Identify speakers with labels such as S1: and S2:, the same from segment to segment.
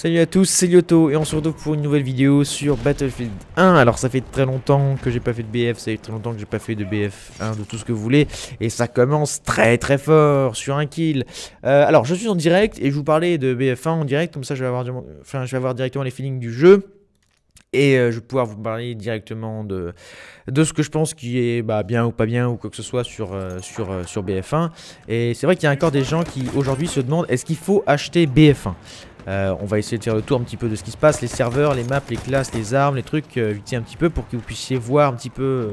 S1: Salut à tous, c'est Lyoto et on se retrouve pour une nouvelle vidéo sur Battlefield 1. Alors ça fait très longtemps que j'ai pas fait de BF, ça fait très longtemps que j'ai pas fait de BF1, de tout ce que vous voulez. Et ça commence très fort sur un kill. Alors je suis en direct et je vous parlais de BF1 en direct, comme ça je vais avoir directement les feelings du jeu. Et je vais pouvoir vous parler directement de ce que je pense qui est bien ou pas bien ou quoi que ce soit sur BF1. Et c'est vrai qu'il y a encore des gens qui aujourd'hui se demandent est-ce qu'il faut acheter BF1. On va essayer de faire le tour un petit peu de ce qui se passe, les serveurs, les maps, les classes, les armes, les trucs, vite un petit peu pour que vous puissiez voir un petit peu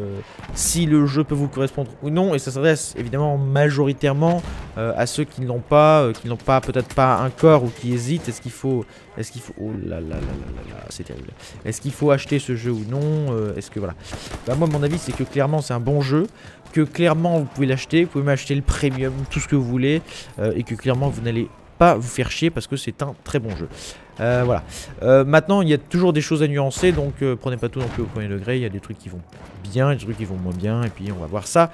S1: si le jeu peut vous correspondre ou non. Et ça s'adresse évidemment majoritairement à ceux qui n'ont pas, peut-être pas un corps ou qui hésitent. Est-ce qu'il faut, oh là là là là là là, c'est terrible. Est-ce qu'il faut acheter ce jeu ou non? Est-ce que voilà. Moi mon avis c'est que clairement c'est un bon jeu. Que clairement vous pouvez l'acheter, vous pouvez m'acheter le premium, tout ce que vous voulez, et que clairement vous n'allez pas vous faire chier parce que c'est un très bon jeu. Voilà. Maintenant il y a toujours des choses à nuancer, donc prenez pas tout non plus au premier degré. Il y a des trucs qui vont bien, des trucs qui vont moins bien, et puis on va voir ça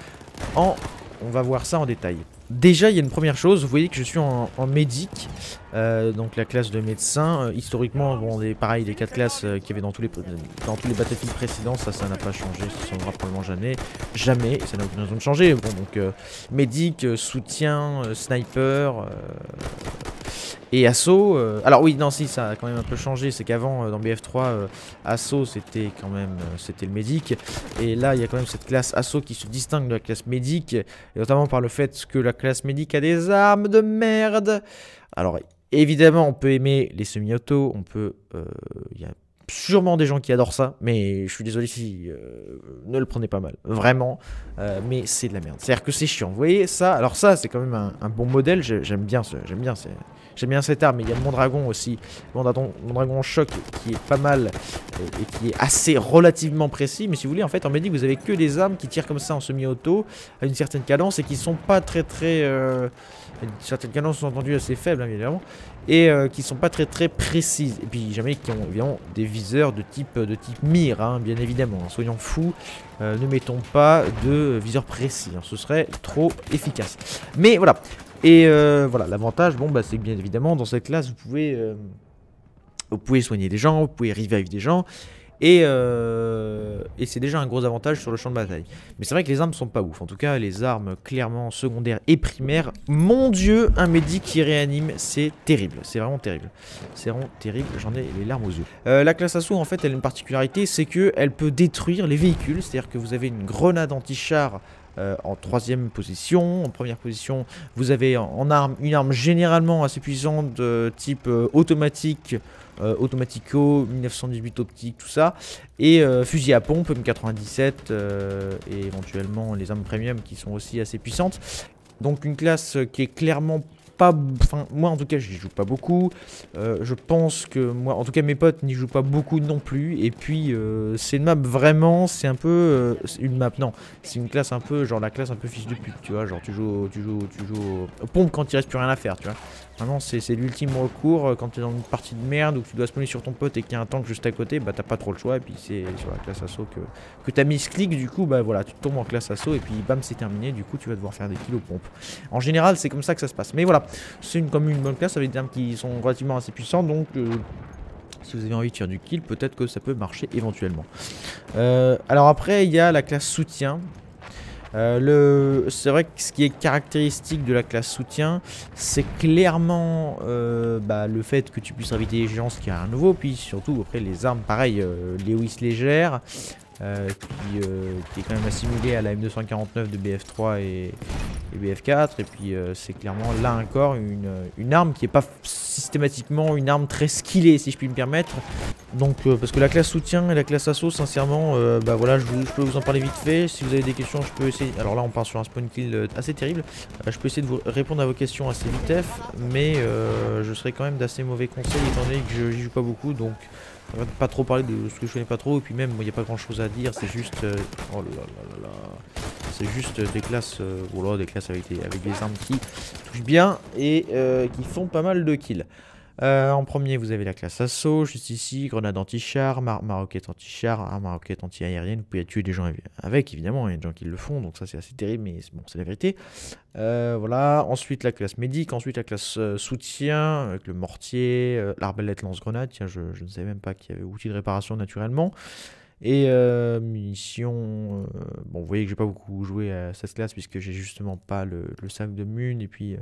S1: en détail. Déjà il y a une première chose, vous voyez que je suis en médic, donc la classe de médecin. Historiquement, bon, pareil, les 4 classes qu'il y avait dans tous les Battlefield précédents, ça n'a pas changé, ça ne changera probablement jamais, et ça n'a aucune raison de changer. Bon, donc médic, soutien, sniper et assaut. Alors oui, non, si, ça a quand même un peu changé, c'est qu'avant dans BF3, assaut c'était quand même c'était le médic, et là il y a quand même cette classe assaut qui se distingue de la classe médic, et notamment par le fait que la classe médic a des armes de merde. Alors évidemment on peut aimer les semi-auto, on peut, il y a sûrement des gens qui adorent ça, mais je suis désolé si ne le prenez pas mal, vraiment, mais c'est de la merde. C'est-à-dire que c'est chiant, vous voyez ça. Alors ça c'est quand même un bon modèle, j'aime bien cette arme. Mais il y a le Mondragon aussi, Mondragon choc qui est pas mal et qui est assez relativement précis. Mais si vous voulez, en fait en médic vous avez que des armes qui tirent comme ça en semi-auto à une certaine cadence et qui sont pas très certaines cadences sont entendues assez faibles, hein, évidemment, et qui sont pas très précises. Et puis jamais qui ont évidemment des viseurs de type mire, hein, bien évidemment. Hein. Soyons fous, ne mettons pas de viseur précis, hein, ce serait trop efficace. Mais voilà. Et voilà, l'avantage, bon bah c'est que bien évidemment dans cette classe vous pouvez soigner des gens, vous pouvez revive des gens. Et c'est déjà un gros avantage sur le champ de bataille. Mais c'est vrai que les armes sont pas ouf. En tout cas, les armes clairement secondaires et primaires. Mon dieu, un médic qui réanime, c'est terrible. C'est vraiment terrible. C'est vraiment terrible. J'en ai les larmes aux yeux. La classe assaut, en fait, elle a une particularité, c'est qu'elle peut détruire les véhicules. C'est-à-dire que vous avez une grenade anti-char en 3e position. En 1re position, vous avez une arme généralement assez puissante de type automatique. Automatico, 1918 optique, tout ça, et fusil à pompe, M97, et éventuellement les armes premium qui sont aussi assez puissantes. Donc une classe qui est clairement pas... Enfin, moi en tout cas, j'y joue pas beaucoup. Je pense que moi, en tout cas mes potes n'y jouent pas beaucoup non plus. Et puis, c'est une map vraiment, c'est un peu... une map, non. C'est une classe un peu, genre la classe un peu fils de pute, tu vois. Genre tu joues aux pompes quand il reste plus rien à faire, tu vois. Vraiment, c'est l'ultime recours quand tu es dans une partie de merde où tu dois spawner sur ton pote et qu'il y a un tank juste à côté, bah t'as pas trop le choix. Et puis c'est sur la classe assaut que t'as mis ce clic, du coup, bah voilà, tu tombes en classe assaut et puis bam, c'est terminé. Du coup, tu vas devoir faire des kills aux pompes. En général, c'est comme ça que ça se passe. Mais voilà, c'est comme une bonne classe avec des armes qui sont relativement assez puissantes, donc si vous avez envie de faire du kill, peut-être que ça peut marcher éventuellement. Alors après, il y a la classe soutien. C'est vrai que ce qui est caractéristique de la classe soutien, c'est clairement le fait que tu puisses inviter les gens, ce qui est un nouveau, puis surtout après les armes, pareil, Lewis légère, qui est quand même assimilée à la M249 de BF3 et BF4, et puis c'est clairement là encore une arme qui n'est pas systématiquement une arme très skillée, si je puis me permettre. Donc parce que la classe soutien et la classe assaut, sincèrement, voilà, je peux vous en parler vite fait. Si vous avez des questions, je peux essayer. Alors là on part sur un spawn kill assez terrible, je peux essayer de vous répondre à vos questions assez vitef, mais je serai quand même d'assez mauvais conseils étant donné que j'y joue pas beaucoup, donc on va pas trop parler de ce que je connais pas trop, et puis même il n'y a pas grand chose à dire, c'est juste oh là là là, c'est juste des classes voilà, des classes avec des armes qui touchent bien et qui font pas mal de kills. En premier, vous avez la classe assaut, juste ici, grenade anti-char, maroquette anti-char, arme maroquette anti-aérienne. Vous pouvez tuer des gens avec, évidemment, il y a des gens qui le font, donc ça c'est assez terrible, mais bon, c'est la vérité. Voilà, ensuite la classe médic, ensuite la classe soutien, avec le mortier, l'arbalète lance-grenade, tiens, je ne savais même pas qu'il y avait outil de réparation naturellement. Et munitions, bon vous voyez que j'ai pas beaucoup joué à cette classe puisque j'ai justement pas le sac de mun et puis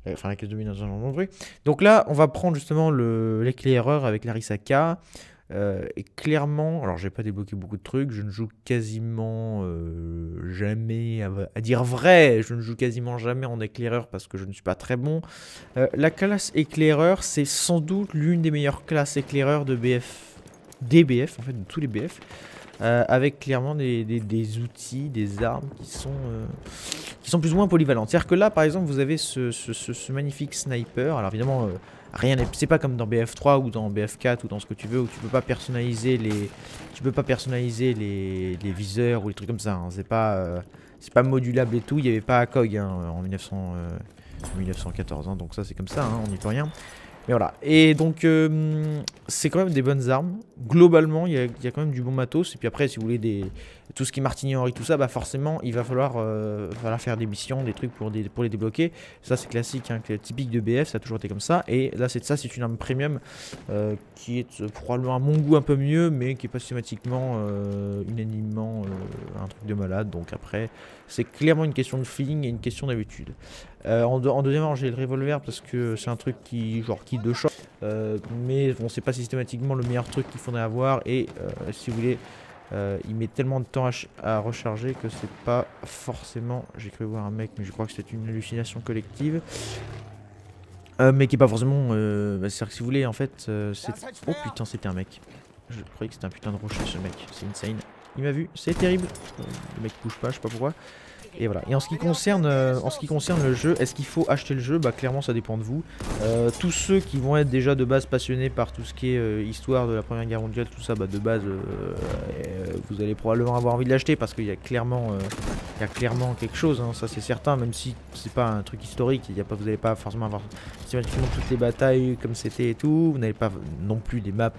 S1: enfin la caisse de mun dans un genre de truc. Donc là on va prendre justement l'éclaireur avec l'Arisaka. Et clairement, alors j'ai pas débloqué beaucoup de trucs, je ne joue quasiment jamais, à dire vrai, je ne joue quasiment jamais en éclaireur parce que je ne suis pas très bon. La classe éclaireur, c'est sans doute l'une des meilleures classes éclaireur de BF. Des BF, en fait, de tous les BF, avec clairement des outils, des armes qui sont plus ou moins polyvalentes. C'est-à-dire que là, par exemple, vous avez ce magnifique sniper. Alors évidemment, rien n'est, c'est pas comme dans BF3 ou dans BF4 ou dans ce que tu veux, où tu peux pas personnaliser les viseurs ou les trucs comme ça. Hein. C'est pas modulable et tout. Il n'y avait pas ACOG hein, en 1914, hein, donc ça c'est comme ça, hein, on n'y peut rien. Mais voilà, et donc c'est quand même des bonnes armes. Globalement, il y a quand même du bon matos. Et puis après, si vous voulez tout ce qui est Martini Henry, tout ça, bah forcément, il va falloir faire des missions, des trucs pour les débloquer. Ça, c'est classique, hein, typique de BF, ça a toujours été comme ça. Et là, c'est une arme premium qui est probablement à mon goût un peu mieux, mais qui est pas systématiquement, unanimement un truc de malade. Donc après, c'est clairement une question de feeling et une question d'habitude. En deuxième rang, j'ai le revolver parce que c'est un truc qui de choc, mais bon, c'est pas systématiquement le meilleur truc qu'il faudrait avoir. Et si vous voulez, il met tellement de temps à recharger que c'est pas forcément. J'ai cru voir un mec, mais je crois que c'est une hallucination collective. Mais qui est pas forcément. C'est-à-dire que si vous voulez, en fait, oh putain, c'était un mec. Je croyais que c'était un putain de rocher ce mec. C'est insane. Il m'a vu, c'est terrible. Le mec bouge pas, je sais pas pourquoi. Et voilà. Et en ce qui concerne le jeu, est-ce qu'il faut acheter le jeu? Bah clairement ça dépend de vous. Tous ceux qui vont être déjà de base passionnés par tout ce qui est histoire de la Première Guerre mondiale, tout ça, bah de base vous allez probablement avoir envie de l'acheter parce qu'il y a clairement quelque chose, hein, ça c'est certain, même si c'est pas un truc historique, vous n'allez pas forcément avoir systématiquement toutes les batailles comme c'était et tout, vous n'avez pas non plus des maps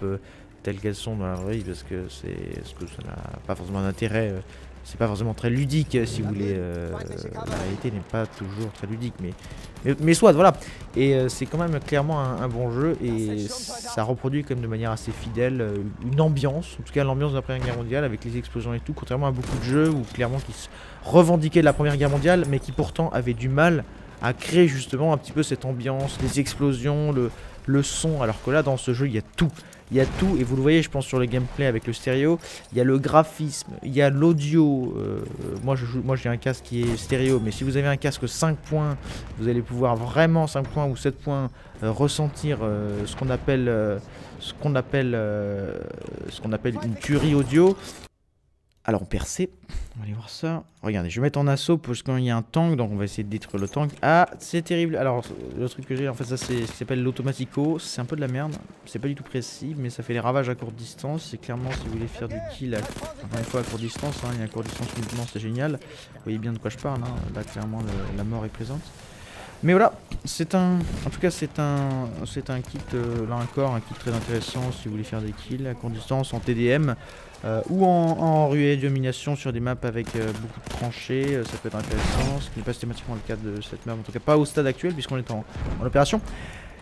S1: telles qu'elles sont dans la vraie vie parce que ça n'a pas forcément d'intérêt. C'est pas forcément très ludique si vous voulez, la réalité n'est pas toujours très ludique, mais soit, voilà. Et c'est quand même clairement un bon jeu et ça reproduit quand même de manière assez fidèle une ambiance, en tout cas l'ambiance de la Première Guerre mondiale avec les explosions et tout, contrairement à beaucoup de jeux où clairement qui se revendiquaient de la Première Guerre mondiale mais qui pourtant avaient du mal à créer justement un petit peu cette ambiance, les explosions, le son, alors que là dans ce jeu il y a tout. Il y a tout, et vous le voyez, je pense, sur le gameplay avec le stéréo. Il y a le graphisme, il y a l'audio. Moi, j'ai un casque qui est stéréo, mais si vous avez un casque 5 points, vous allez pouvoir vraiment 5 points ou 7 points ressentir ce qu'on appelle une tuerie audio. Alors on percé, on va aller voir ça. Regardez, je vais mettre en assaut parce qu'il y a un tank, donc on va essayer de détruire le tank. Ah, c'est terrible. Alors le truc que j'ai, en fait, ça c'est ce qui s'appelle l'automatico. C'est un peu de la merde, c'est pas du tout précis, mais ça fait les ravages à courte distance. C'est clairement si vous voulez faire du kill, encore une fois à courte distance, hein, et à courte distance uniquement, c'est génial. Vous voyez bien de quoi je parle, hein. Là clairement la mort est présente. Mais voilà, en tout cas c'est un kit, là encore, un kit très intéressant si vous voulez faire des kills à courte distance en TDM ou en ruée de domination sur des maps avec beaucoup de tranchées, ça peut être intéressant, ce qui n'est pas systématiquement le cas de cette map, en tout cas pas au stade actuel puisqu'on est en opération.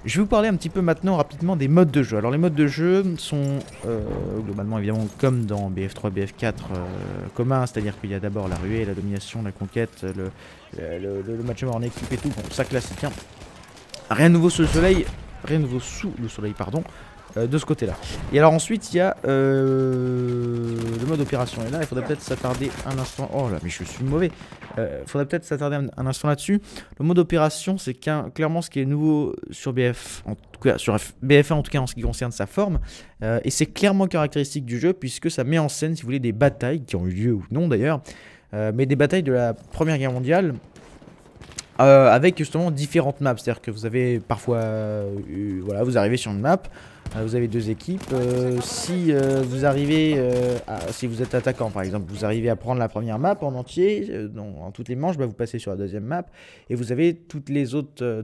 S1: Je vais vous parler un petit peu maintenant rapidement des modes de jeu. Alors les modes de jeu sont globalement évidemment comme dans BF3, BF4 communs, c'est-à-dire qu'il y a d'abord la ruée, la domination, la conquête, le match en équipe et tout, bon ça classique. Hein. Rien de nouveau sous le soleil, pardon, de ce côté-là. Et alors ensuite il y a le mode opération. Et là il faudrait peut-être s'attarder un instant. Oh là mais je suis mauvais. Faudrait peut-être s'attarder un instant là-dessus. Le mode opération c'est clairement ce qui est nouveau sur BF, en tout cas sur BF1 en tout cas en ce qui concerne sa forme. Et c'est clairement caractéristique du jeu puisque ça met en scène si vous voulez des batailles qui ont eu lieu ou non d'ailleurs. Mais des batailles de la Première Guerre mondiale. Avec justement différentes maps, c'est-à-dire que vous avez parfois, voilà, vous arrivez sur une map, Vous avez deux équipes. Si vous arrivez, si vous êtes attaquant par exemple, vous arrivez à prendre la première map en entier, dans toutes les manches, bah, vous passez sur la deuxième map et vous avez toutes les autres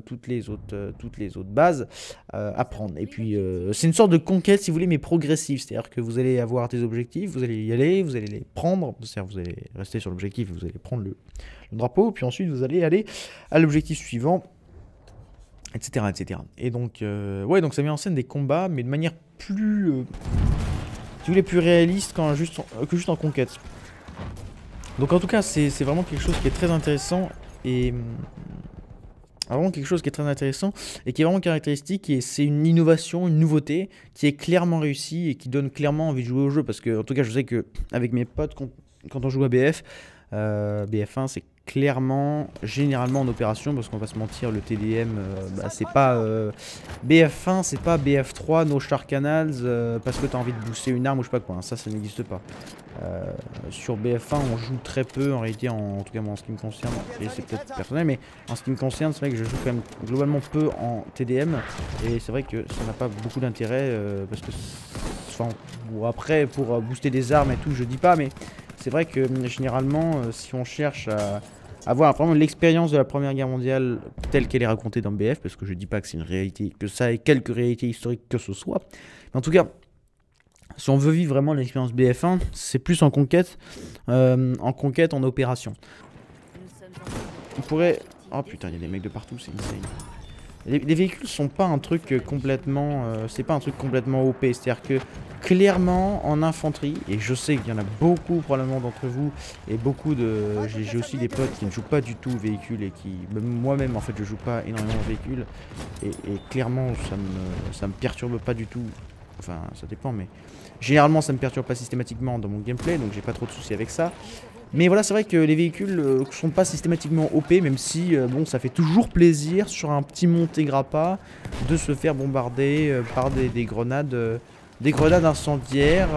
S1: bases à prendre. Et puis c'est une sorte de conquête si vous voulez, mais progressive, c'est-à-dire que vous allez avoir des objectifs, vous allez y aller, vous allez les prendre, c'est-à-dire vous allez rester sur l'objectif, vous allez prendre le drapeau, puis ensuite vous allez aller à l'objectif suivant. Etc, etc. Et donc, ouais, donc ça met en scène des combats, mais de manière plus, si vous voulez, plus réaliste que juste en conquête. Donc en tout cas, c'est vraiment quelque chose qui est très intéressant et vraiment quelque chose qui est très intéressant et qui est vraiment caractéristique, et c'est une innovation, une nouveauté qui est clairement réussie et qui donne clairement envie de jouer au jeu, parce que en tout cas, je sais que avec mes potes, quand on joue à BF, BF1, c'est clairement, généralement en opération, parce qu'on va se mentir, le TDM, bah, c'est pas BF1, c'est pas BF3, no Star Canals, parce que t'as envie de booster une arme ou je sais pas quoi, hein, ça n'existe pas. Sur BF1, on joue très peu, en réalité, en tout cas moi en ce qui me concerne, et c'est peut-être personnel, mais en ce qui me concerne, c'est vrai que je joue quand même globalement peu en TDM, et c'est vrai que ça n'a pas beaucoup d'intérêt, parce que, enfin, bon, après, pour booster des armes et tout, je dis pas, mais c'est vrai que généralement, si on cherche à avoir vraiment l'expérience de la Première Guerre mondiale telle qu'elle est racontée dans BF, parce que je dis pas que c'est une réalité, que ça ait quelques réalités historiques que ce soit, mais en tout cas, si on veut vivre vraiment l'expérience BF1, c'est plus en conquête, en opération. On pourrait... Oh putain, il y a des mecs de partout, c'est insane. Les véhicules sont pas un truc complètement... c'est pas un truc complètement OP, c'est-à-dire que clairement en infanterie, et je sais qu'il y en a beaucoup probablement d'entre vous, et beaucoup de... J'ai aussi des potes qui ne jouent pas du tout aux véhicules et qui... Moi-même en fait je joue pas énormément aux véhicules, et clairement ça me perturbe pas du tout, enfin ça dépend, mais généralement ça me perturbe pas systématiquement dans mon gameplay, donc j'ai pas trop de soucis avec ça. Mais voilà, c'est vrai que les véhicules sont pas systématiquement OP, même si bon, ça fait toujours plaisir sur un petit monté grappa de se faire bombarder par des grenades incendiaires,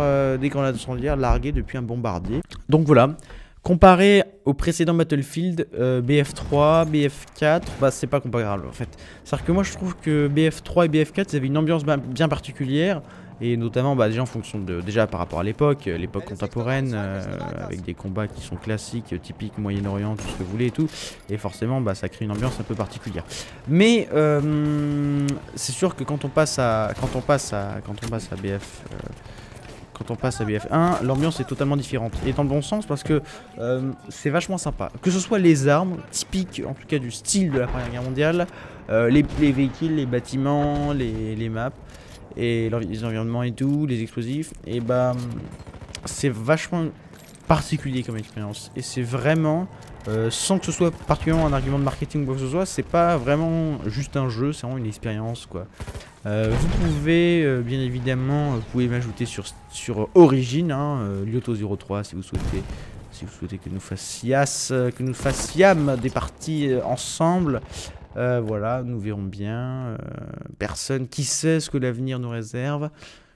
S1: larguées depuis un bombardier. Donc voilà, comparé au précédent Battlefield, BF3, BF4, bah c'est pas comparable en fait. C'est-à-dire que moi je trouve que BF3 et BF4, ils avaient une ambiance bien particulière. Et notamment bah, déjà en fonction de, déjà par rapport à l'époque contemporaine, avec des combats qui sont classiques, typiques Moyen-Orient, tout ce que vous voulez et tout. Et forcément bah, ça crée une ambiance un peu particulière. Mais c'est sûr que quand on passe à BF1, l'ambiance est totalement différente. Et dans le bon sens parce que c'est vachement sympa. Que ce soit les armes, typiques en tout cas du style de la Première Guerre mondiale, les véhicules, les bâtiments, les maps, et les environnements et tout, les explosifs, et bah c'est vachement particulier comme expérience. Et c'est vraiment, sans que ce soit particulièrement un argument de marketing ou quoi que ce soit, c'est pas vraiment juste un jeu, c'est vraiment une expérience quoi. Vous pouvez, bien évidemment, vous pouvez m'ajouter sur Origin, hein, Lyoto03 si vous souhaitez que nous fassions des parties ensemble. Voilà, nous verrons bien. Personne qui sait ce que l'avenir nous réserve.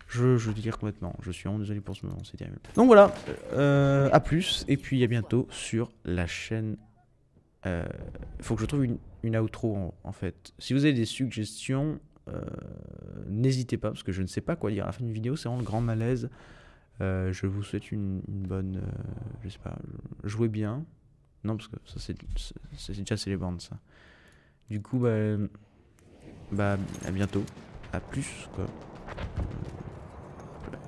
S1: Je délire complètement. Je suis vraiment désolé pour ce moment, c'est terrible. Donc voilà, à plus. Et puis à bientôt sur la chaîne. Faut que je trouve une outro en fait. Si vous avez des suggestions, n'hésitez pas, parce que je ne sais pas quoi dire à la fin d'une vidéo. C'est vraiment le grand malaise. Je vous souhaite une bonne... je sais pas, jouez bien. Non, parce que ça c'est déjà Celebrant ça. Du coup, bah à bientôt. À plus, quoi.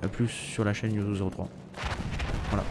S1: À plus sur la chaîne Lyoto03. Voilà.